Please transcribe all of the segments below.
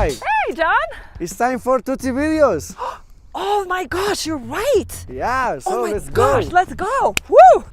Hi! Hey, John! It's time for Tutti videos! Oh my gosh, you're right! Yeah, so oh let's my go! gosh, let's go! Woo!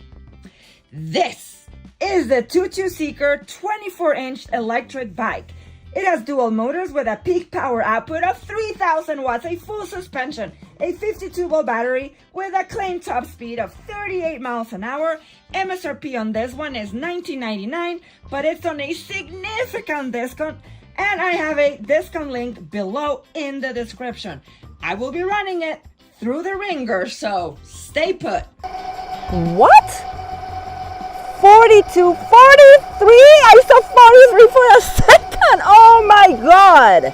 This is the Tuttio Seeker 24-inch electric bike. It has dual motors with a peak power output of 3,000 watts, a full suspension, a 52-volt battery with a claimed top speed of 38 miles an hour. MSRP on this one is $19.99, but it's on a significant discount, and I have a discount link below in the description. I will be running it through the ringer, so stay put. What? 42, 43? I saw 43 for a second! Oh my god!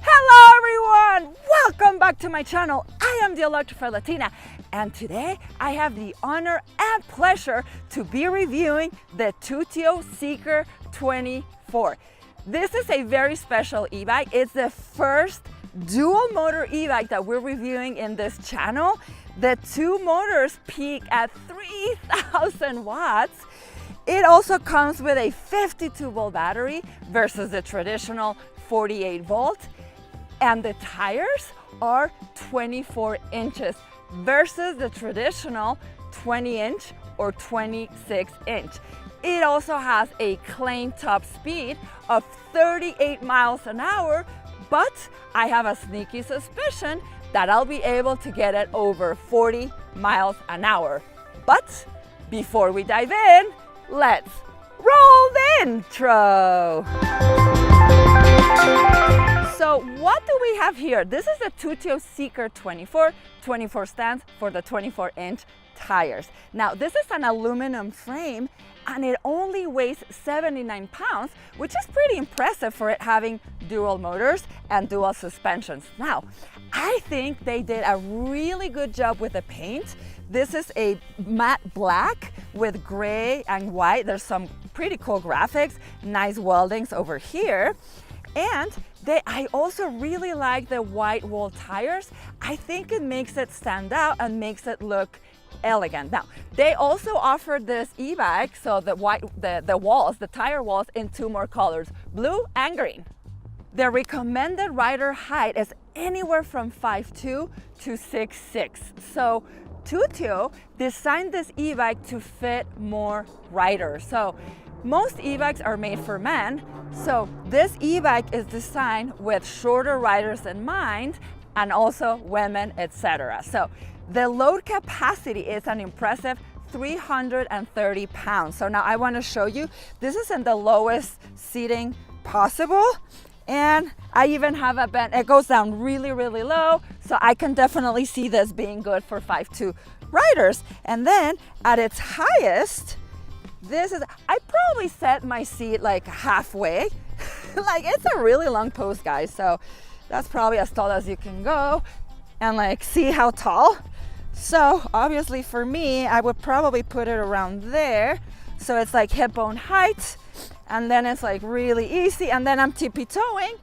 Hello everyone! Welcome back to my channel. I am the Electrified Latina, and today I have the honor and pleasure to be reviewing the Tuttio Seeker24. This is a very special e-bike. It's the first dual motor e-bike that we're reviewing in this channel. The two motors peak at 3,000 watts. It also comes with a 52-volt battery versus the traditional 48-volt. And the tires are 24 inches versus the traditional 20-inch or 26-inch. It also has a claimed top speed of 38 miles an hour, but I have a sneaky suspicion that I'll be able to get it over 40 miles an hour. But before we dive in, let's roll the intro. So what do we have here? This is the Tuttio Seeker24. 24 stands for the 24-inch tires. Now this is an aluminum frame and it only weighs 79 pounds, which is pretty impressive for it having dual motors and dual suspensions. Now, I think they did a really good job with the paint. This is a matte black with gray and white. There's some pretty cool graphics, nice weldings over here. And I also really like the white wall tires. I think it makes it stand out and makes it look elegant. Now, they also offered this e-bike, so the tire walls in two more colors, blue and green. The recommended rider height is anywhere from 5'2" to 6'6". So Tuttio designed this e-bike to fit more riders. So most e-bikes are made for men, so this e-bike is designed with shorter riders in mind and also women, etc. So the load capacity is an impressive 330 pounds. So now I want to show you, this is in the lowest seating possible. And I even have a bend, it goes down really, really low. So I can definitely see this being good for 5'2" riders. And then at its highest, I probably set my seat like halfway. Like it's a really long post, guys. So that's probably as tall as you can go. And like, see how tall? So obviously for me, I would probably put it around there. So it's like hip bone height. And then it's like really easy. And then I'm tippy-toeing.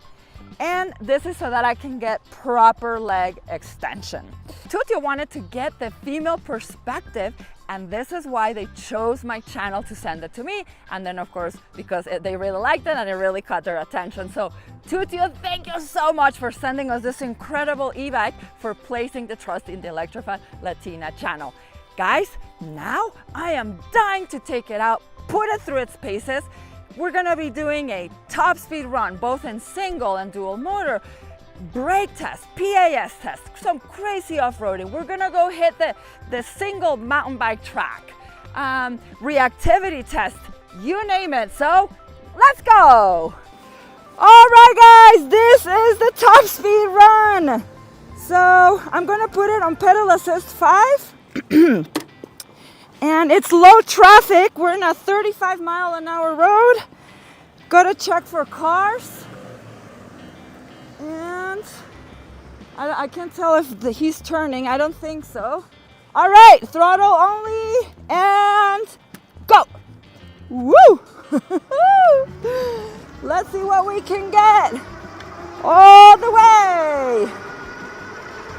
And this is so that I can get proper leg extension. Tuttio wanted to get the female perspective, and this is why they chose my channel to send it to me. And then of course, because they really liked it and it really caught their attention. So Tuttio, thank you so much for sending us this incredible e-bike, for placing the trust in the Electrified Latina channel. Guys, now I am dying to take it out, put it through its paces. We're gonna be doing a top speed run, both in single and dual motor, brake test, PAS test, some crazy off-roading. We're gonna go hit the single mountain bike track, reactivity test, you name it. So let's go. All right, guys, this is the top speed run. So I'm gonna put it on pedal assist 5. And it's low traffic. We're in a 35-mile-an-hour road. Gotta check for cars. And I can't tell if he's turning. I don't think so. All right, throttle only, and go. Woo! Let's see what we can get. All the way.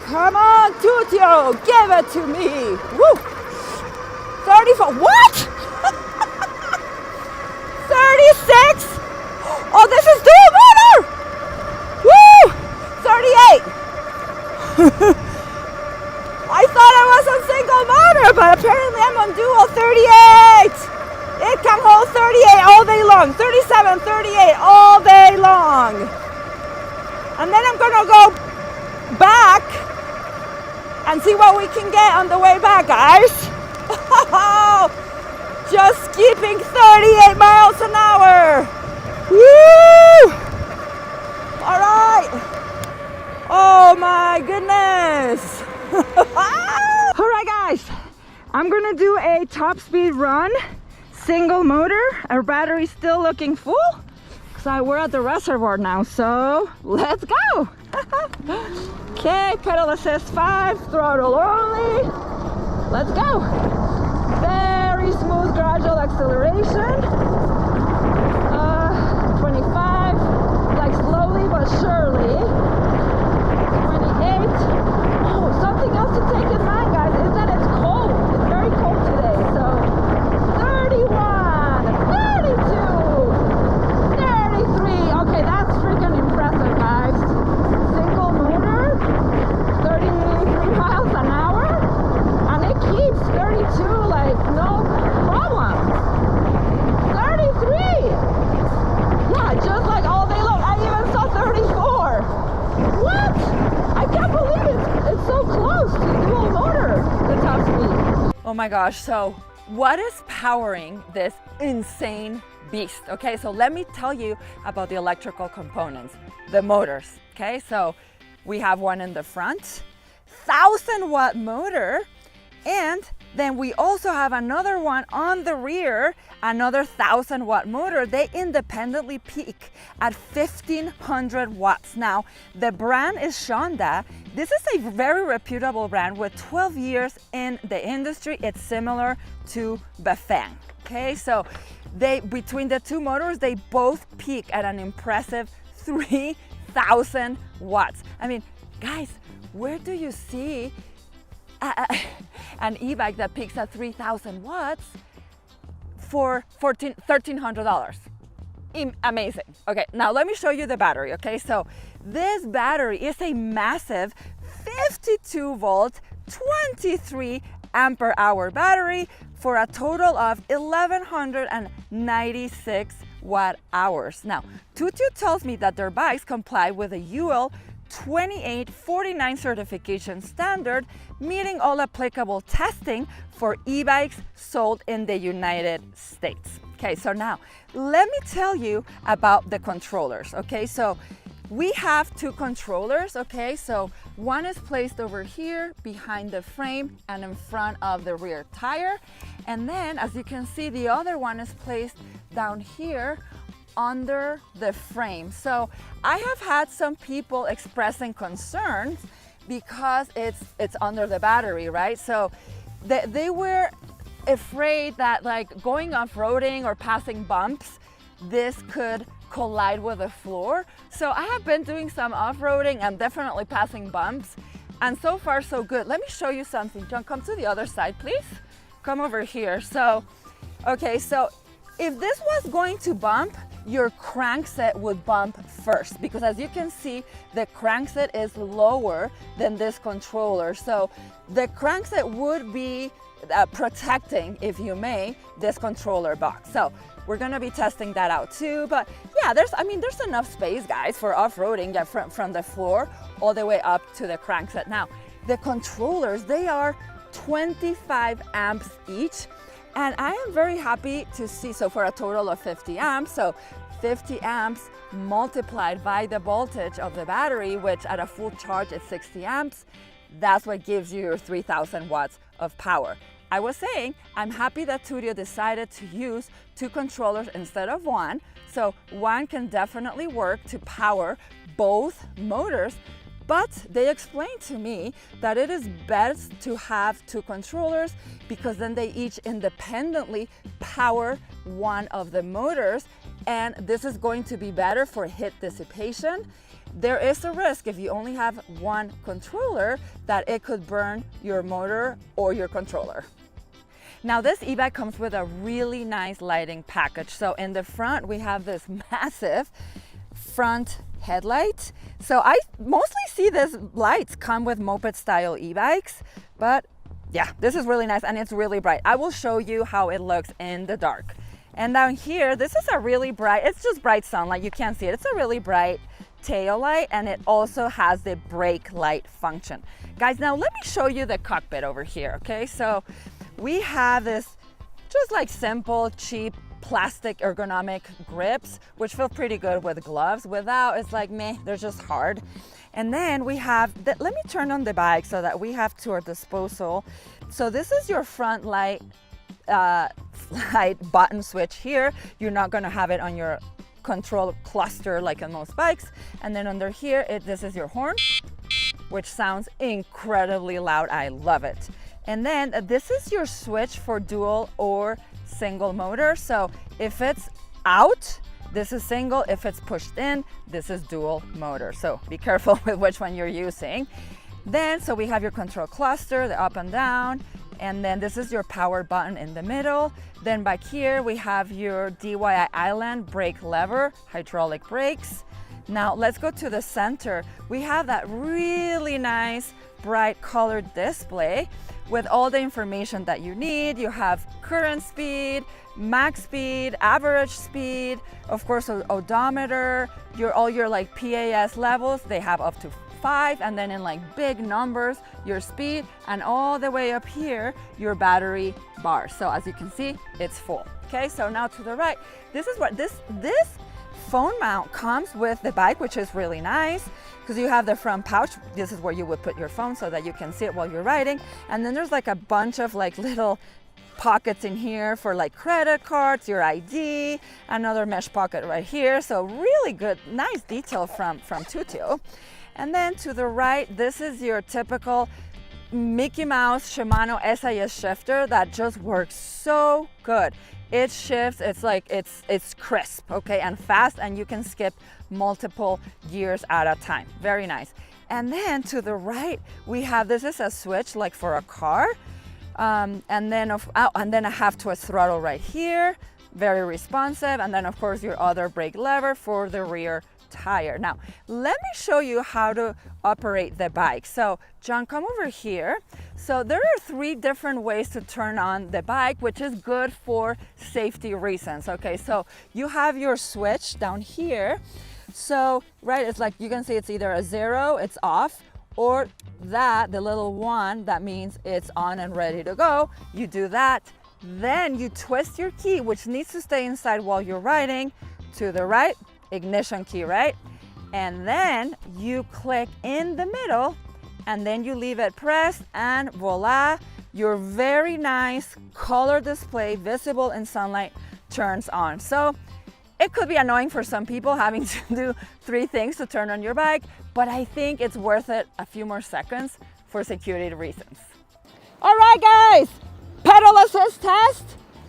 Come on, Tuttio, give it to me. Woo! 34, what? 36? Oh, this is dual motor! go 38 all day long, 37, 38 all day long. And then I'm gonna go back and see what we can get on the way back, guys. Just keeping 38 miles an hour. Woo! All right. Oh my goodness. All right, guys. I'm gonna do a top speed run, single motor. Our battery's still looking full. So we're at the reservoir now, so let's go. Okay, pedal assist 5, throttle only. Let's go. Very smooth, gradual acceleration. 25, like slowly but surely. 28. Oh, something else to take in mind, guys, is that it's cold. It's very cold today, so 31, 32, 33. Okay, that's freaking impressive, guys. Single motor, 33 miles an hour, and it keeps 32 like no problem. 33. Yeah, just like all day long. I even saw 34. What? I can't believe it's so close to dual motor, the top speed. Oh my gosh, so what is powering this insane beast? Okay, so let me tell you about the electrical components, the motors. Okay, so we have one in the front, 1,000-watt motor, and then we also have another one on the rear, another 1,000-watt motor. They independently peak at 1,500 watts. Now, the brand is Shonda. This is a very reputable brand with 12 years in the industry. It's similar to Bafang. Okay, so between the two motors, they both peak at an impressive 3,000 watts. I mean, guys, where do you see an e-bike that peaks at 3,000 watts for $1,300? Amazing. Okay, now let me show you the battery. Okay, so this battery is a massive 52 volt, 23 ampere hour battery for a total of 1,196 watt hours. Now, Tuttio tells me that their bikes comply with a UL 2849 certification standard, meeting all applicable testing for e-bikes sold in the United States. Okay, so now let me tell you about the controllers. Okay, so we have two controllers. Okay, so one is placed over here behind the frame and in front of the rear tire. And then, as you can see, the other one is placed down here under the frame. So I have had some people expressing concerns because it's under the battery, right? So they were afraid that, like, going off-roading or passing bumps, this could collide with the floor. So I have been doing some off-roading and definitely passing bumps, and so far so good. Let me show you something. John, come to the other side, please. Come over here. So, okay, so if this was going to bump, your crankset would bump first, because as you can see, the crankset is lower than this controller. So the crankset would be protecting, if you may, this controller box. So we're gonna be testing that out too. But yeah, there's enough space, guys, for off-roading, yeah, from the floor all the way up to the crankset. Now, the controllers, they are 25 amps each. And I am very happy to see, so for a total of 50 amps, so 50 amps multiplied by the voltage of the battery, which at a full charge is 60 amps, that's what gives you your 3,000 watts of power. I was saying, I'm happy that Tuttio decided to use two controllers instead of one, so one can definitely work to power both motors. But they explained to me that it is best to have two controllers because then they each independently power one of the motors, and this is going to be better for heat dissipation. There is a risk if you only have one controller that it could burn your motor or your controller. Now, this e-bike comes with a really nice lighting package. So in the front, we have this massive front headlight. So I mostly see these lights come with moped style e-bikes, but yeah, this is really nice and it's really bright. I will show you how it looks in the dark. And down here, this is a really bright, it's just bright sunlight, you can't see it. It's a really bright tail light, and it also has the brake light function. Guys, now let me show you the cockpit over here, okay? So we have this just like simple, cheap, plastic ergonomic grips, which feel pretty good with gloves. Without, it's like meh, they're just hard. And then we have, let me turn on the bike so that we have to our disposal. So this is your front light button switch here. You're not gonna have it on your control cluster like in most bikes. And then under here, this is your horn, which sounds incredibly loud. I love it. And then this is your switch for dual or single motor. So if it's out, this is single. If it's pushed in, this is dual motor. So be careful with which one you're using. Then, so we have your control cluster, the up and down, and then this is your power button in the middle. Then back here, we have your DYI island brake lever, hydraulic brakes. Now let's go to the center. We have that really nice bright colored display with all the information that you need. You have current speed, max speed, average speed, of course, odometer, all your like PAS levels, they have up to 5, and then in like big numbers, your speed, and all the way up here, your battery bar. So as you can see, it's full. Okay, so now to the right, this is what this phone mount comes with the bike, which is really nice because you have the front pouch. This is where you would put your phone so that you can see it while you're riding. And then there's like a bunch of like little pockets in here for like credit cards, your ID, another mesh pocket right here. So really good, nice detail from Tuttio. And then to the right, this is your typical Mickey Mouse Shimano SIS shifter that just works so good. It shifts, it's like, it's crisp, okay, and fast, and you can skip multiple gears at a time. Very nice. And then to the right, we have, this is a switch like for a car. And then I have to a throttle right here, very responsive. And then of course your other brake lever for the rear tire. Now, let me show you how to operate the bike. So John, come over here. So there are 3 different ways to turn on the bike, which is good for safety reasons. Okay, so you have your switch down here. So, right, it's like, you can see it's either a 0, it's off, or the little 1, that means it's on and ready to go. You do that. Then you twist your key, which needs to stay inside while you're riding, to the right, ignition key, right? And then you click in the middle, and then you leave it pressed, and voila, your very nice color display, visible in sunlight, turns on. So it could be annoying for some people having to do 3 things to turn on your bike, but I think it's worth it a few more seconds for security reasons. All right, guys, pedal assist test.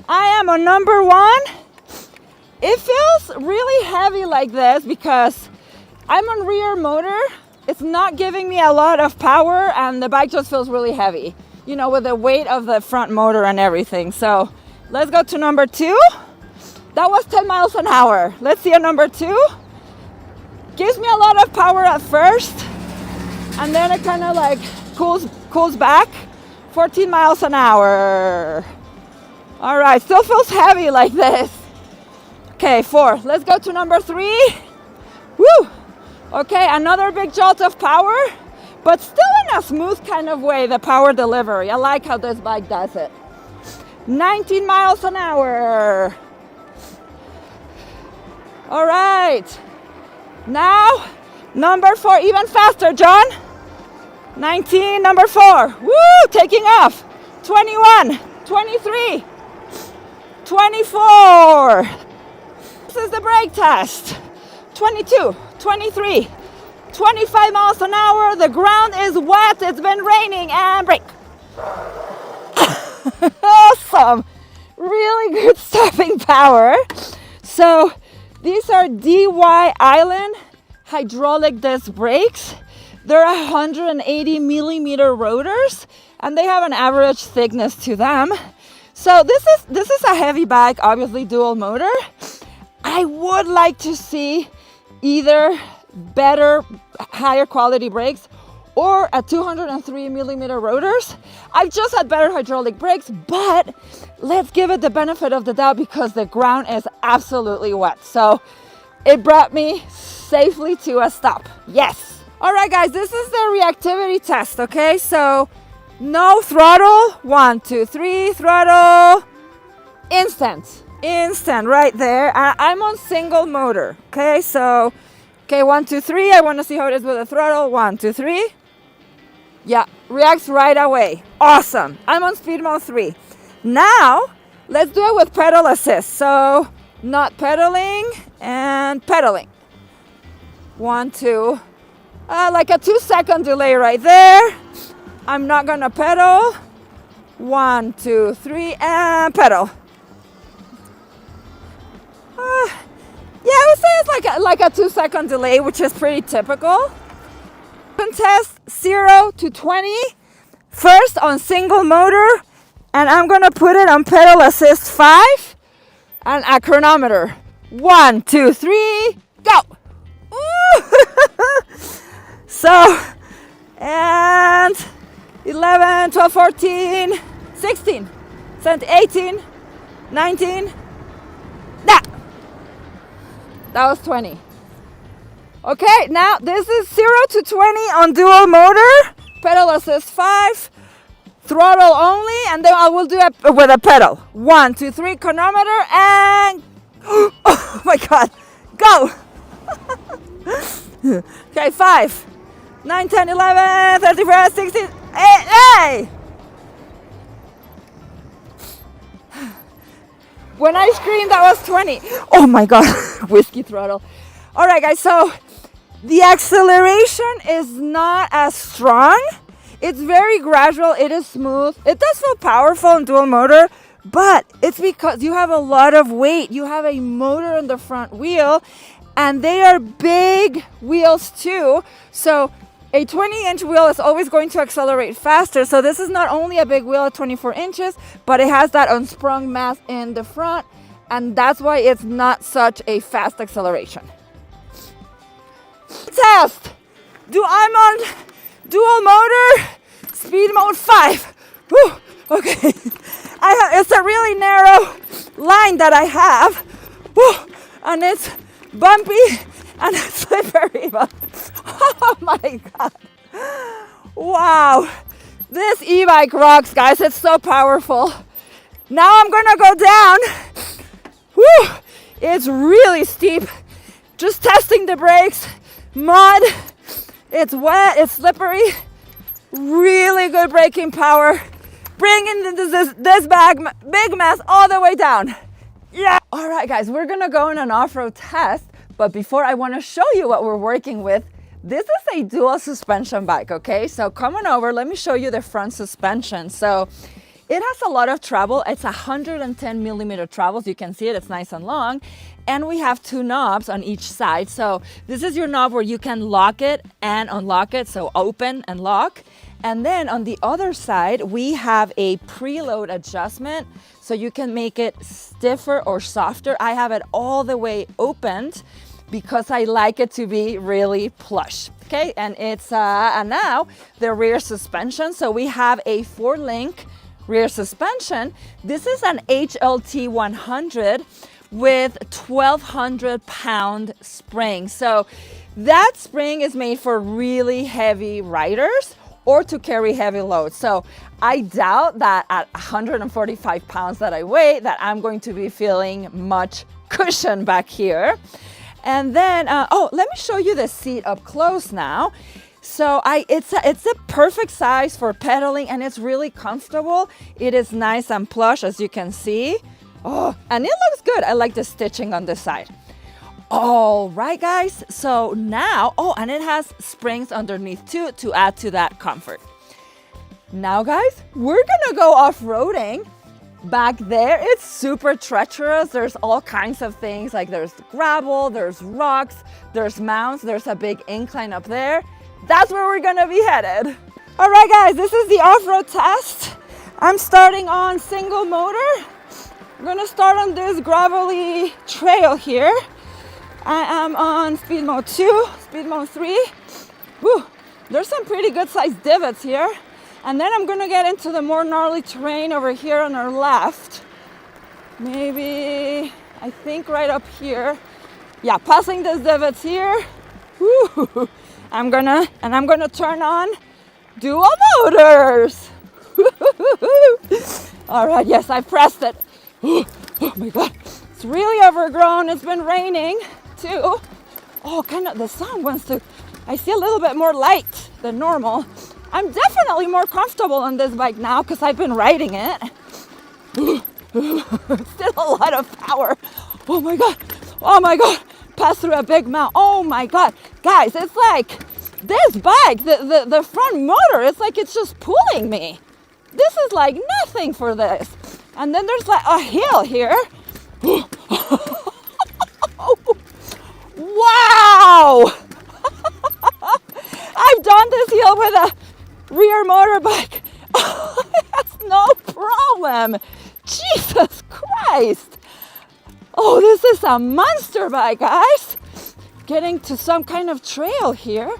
I am on number 1. It feels really heavy like this because I'm on rear motor. It's not giving me a lot of power, and the bike just feels really heavy, you know, with the weight of the front motor and everything. So let's go to number 2. That was 10 miles an hour. Let's see a number 2. Gives me a lot of power at first, and then it kind of like cools back. 14 miles an hour. All right, still feels heavy like this. Okay, 4. Let's go to number 3. Woo! Okay, another big jolt of power, but still in a smooth kind of way, the power delivery. I like how this bike does it. 19 miles an hour. All right. Now, number 4, even faster, John. 19, number 4. Woo, taking off. 21, 23, 24. This is the brake test. 22, 23, 25 miles an hour. The ground is wet. It's been raining, and brake. Awesome. Really good stopping power. So these are DY Island hydraulic disc brakes. They're 180 millimeter rotors, and they have an average thickness to them. So this is a heavy bike, obviously dual motor. I would like to see either better, higher quality brakes, or at 203 millimeter rotors. I've just had better hydraulic brakes, but let's give it the benefit of the doubt because the ground is absolutely wet. So it brought me safely to a stop. Yes. All right, guys, this is the reactivity test, okay? So no throttle, 1, 2, 3, throttle, instant right there. I'm on single motor, okay? So, okay, 1, 2, 3, I wanna see how it is with the throttle, 1, 2, 3. Yeah, reacts right away, awesome. I'm on speed mode 3. Now, let's do it with pedal assist. So, not pedaling and pedaling. 1, 2, like a 2-second delay right there. I'm not gonna pedal. 1, 2, 3, and pedal. Yeah, I would say it's like a 2-second delay, which is pretty typical. Test 0 to 20. First on single motor, and I'm gonna put it on pedal assist 5 and a chronometer. 1, 2, 3, go! So, and 11, 12, 14, 16, 17, 18, 19, that was 20. Okay, now this is 0 to 20 on dual motor, pedal assist 5, throttle only, and then I will do it with a pedal. 1, 2, 3, chronometer, and oh my God, go! Okay, 5, 9, 10, 11, 13, 16, 8, When I screamed, that was 20. Oh my God, whiskey throttle. All right, guys, so the acceleration is not as strong. It's very gradual, it is smooth. It does feel powerful in dual motor, but it's because you have a lot of weight. You have a motor in the front wheel, and they are big wheels too. So a 20-inch wheel is always going to accelerate faster. So this is not only a big wheel at 24 inches, but it has that unsprung mass in the front, and that's why it's not such a fast acceleration. Test. I'm on dual motor, speed mode 5. Whew. Okay. It's a really narrow line that I have. Whew. And it's bumpy and it's slippery. Oh my God. Wow. This e-bike rocks, guys. It's so powerful. Now I'm gonna go down. Whew. It's really steep. Just testing the brakes. Mud, it's wet, it's slippery, really good braking power, bringing this big mass all the way down. Yeah. All right, guys, we're gonna go in an off-road test, but before I wanna show you what we're working with. This is a dual suspension bike, okay? So come on over, let me show you the front suspension. So it has a lot of travel. It's 110 millimeter travels. You can see it, it's nice and long. And we have 2 knobs on each side. So this is your knob where you can lock it and unlock it. So open and lock. And then on the other side, we have a preload adjustment. So you can make it stiffer or softer. I have it all the way opened because I like it to be really plush. Okay, and it's and now the rear suspension. So we have a 4-link rear suspension. This is an HLT 100 with 1,200 pound spring. So that spring is made for really heavy riders or to carry heavy loads. So I doubt that at 145 pounds that I weigh that I'm going to be feeling much cushion back here. And then, oh, let me show you the seat up close now. So it's a perfect size for pedaling and it's really comfortable. It is nice and plush, as you can see. Oh, and it looks good. I like the stitching on this side. All right, guys. So now, oh, and it has springs underneath too to add to that comfort. Now, guys, we're gonna go off-roading. Back there, it's super treacherous. There's all kinds of things, like there's gravel, there's rocks, there's mounds, there's a big incline up there. That's where we're gonna be headed. All right, guys, this is the off-road test. I'm starting on single motor. I'm gonna start on this gravelly trail here. I am on speed mode 2, speed mode 3. Woo. There's some pretty good sized divots here. And then I'm gonna get into the more gnarly terrain over here on our left. Maybe, I think right up here. Yeah, passing these divots here. Woo. I'm gonna turn on dual motors. All right, yes, I pressed it. Oh my God, it's really overgrown. It's been raining too. Oh, kind of, the sun wants to, I see a little bit more light than normal. I'm definitely more comfortable on this bike now because I've been riding it. Still a lot of power. Oh my God, pass through a big mountain. Oh my God, guys, it's like this bike, the front motor, it's like it's just pulling me. This is like nothing for this. And then there's like a hill here. Wow! I've done this hill with a rear motorbike. That's no problem. Jesus Christ. Oh, this is a monster bike, guys. Getting to some kind of trail here.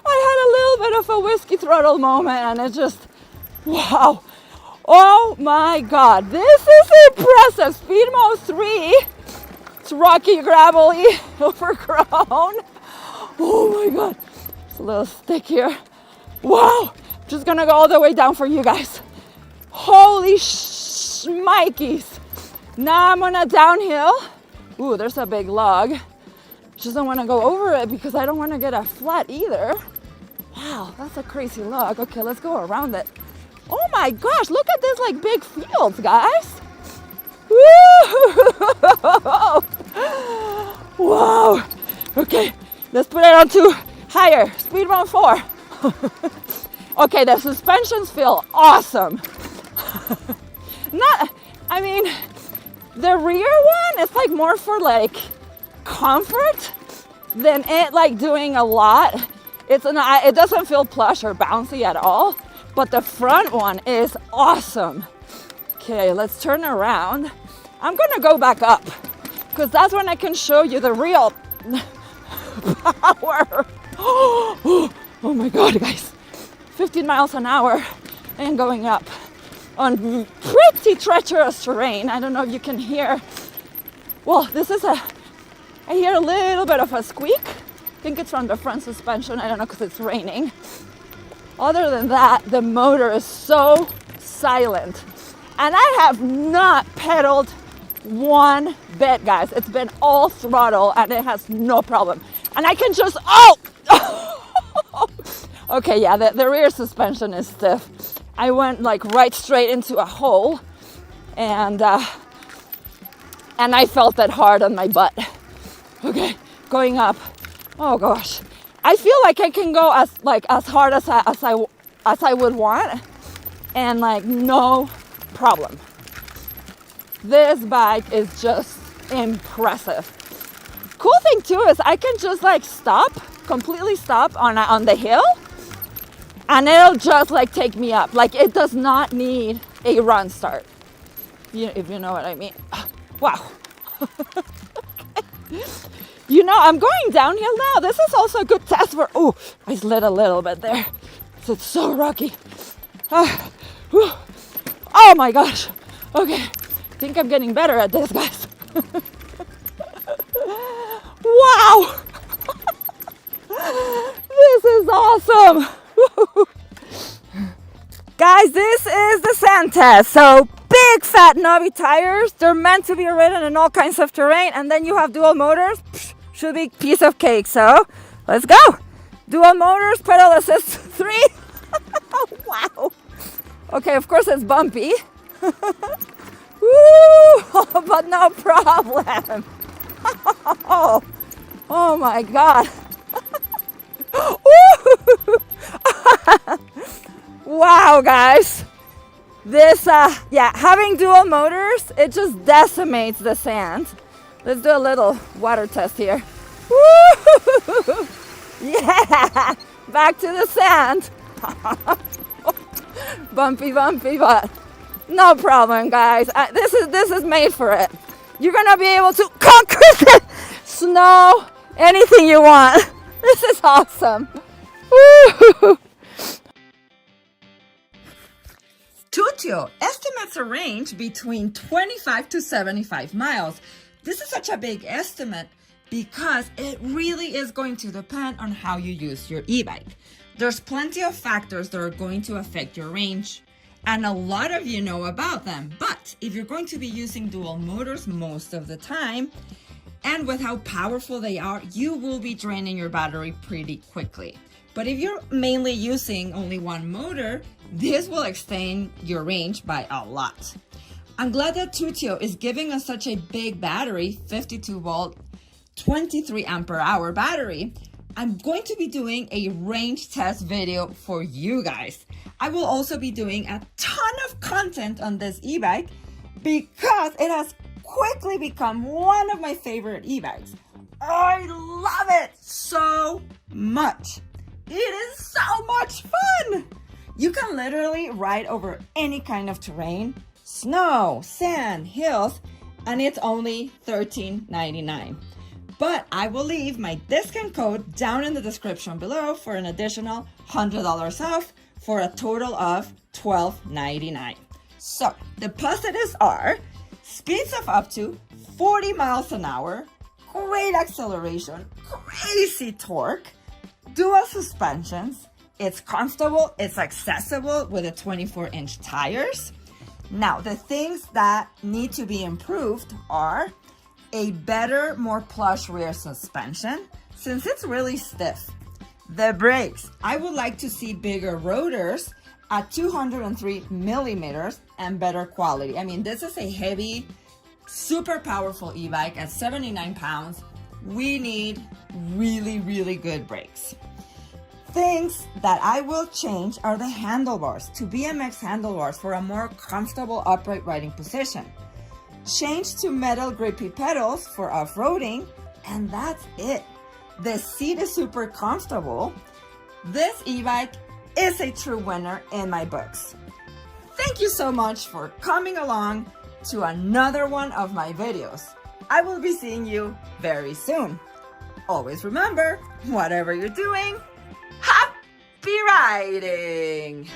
I had a little bit of a whiskey throttle moment and it just, wow. Oh my God, this is impressive. Speed Mode 3. It's rocky, gravelly, overgrown. Oh my God, it's a little stick here. Wow, just gonna go all the way down for you guys. Holy shmikeys. Now I'm on a downhill. Ooh, there's a big log. Just don't wanna go over it because I don't wanna get a flat either. Wow, that's a crazy log. Okay, let's go around it. Oh my gosh, look at this like big fields, guys. Woo! Wow. Okay, let's put it on to higher. Speed Mode 4. Okay, the suspensions feel awesome. The rear one is like more for like comfort than it like doing a lot. It doesn't feel plush or bouncy at all, but the front one is awesome. Okay, let's turn around. I'm gonna go back up because that's when I can show you the real power. Oh my God, guys. 15 miles an hour and going up on pretty treacherous terrain. I don't know if you can hear. Well, I hear a little bit of a squeak. I think it's from the front suspension. I don't know because it's raining. Other than that, the motor is so silent. And I have not pedaled one bit, guys. It's been all throttle and it has no problem. And I can just, okay, yeah, the rear suspension is stiff. I went like right straight into a hole and I felt that hard on my butt. Okay, going up. Oh gosh. I feel like I can go as hard as I would want and like no problem. This bike is just impressive. Cool thing too is I can just like completely stop on the hill and it'll just like take me up. Like it does not need a run start. If you know what I mean. Wow. You know, I'm going downhill now. This is also a good test for, oh, I slid a little bit there. It's so rocky. Oh my gosh. Okay, I think I'm getting better at this, guys. Wow. This is awesome. Guys, this is the sand test. So big fat knobby tires. They're meant to be ridden in all kinds of terrain. And then you have dual motors. Should be piece of cake. So let's go. Dual motors, pedal assist 3. Wow. Okay, of course it's bumpy. Woo, but no problem. Oh my God. Wow, guys. This, having dual motors, it just decimates the sand. Let's do a little water test here. Woo! Yeah, back to the sand. Bumpy, but no problem, guys. This is made for it. You're gonna be able to conquer the snow, anything you want. This is awesome. Woo! Tuttio estimates a range between 25 to 75 miles. This is such a big estimate because it really is going to depend on how you use your e-bike. There's plenty of factors that are going to affect your range, and a lot of you know about them. But if you're going to be using dual motors most of the time, and with how powerful they are, you will be draining your battery pretty quickly. But if you're mainly using only one motor, this will extend your range by a lot. I'm glad that Tuttio is giving us such a big battery, 52 volt, 23 ampere hour battery. I'm going to be doing a range test video for you guys. I will also be doing a ton of content on this e-bike because it has quickly become one of my favorite e-bikes. I love it so much. It is so much fun. You can literally ride over any kind of terrain, snow, sand, hills, and it's only $13.99. But I will leave my discount code down in the description below for an additional $100 off for a total of $12.99. So the positives are speeds of up to 40 miles an hour, great acceleration, crazy torque, dual suspensions, it's comfortable, it's accessible with the 24-inch tires. Now, the things that need to be improved are a better, more plush rear suspension, since it's really stiff. The brakes, I would like to see bigger rotors at 203 millimeters and better quality. I mean, this is a heavy, super powerful e-bike at 79 pounds. We need really, really good brakes. Things that I will change are the handlebars to BMX handlebars for a more comfortable upright riding position. Change to metal grippy pedals for off-roading, and that's it. The seat is super comfortable. This e-bike is a true winner in my books. Thank you so much for coming along to another one of my videos. I will be seeing you very soon. Always remember, whatever you're doing, happy riding!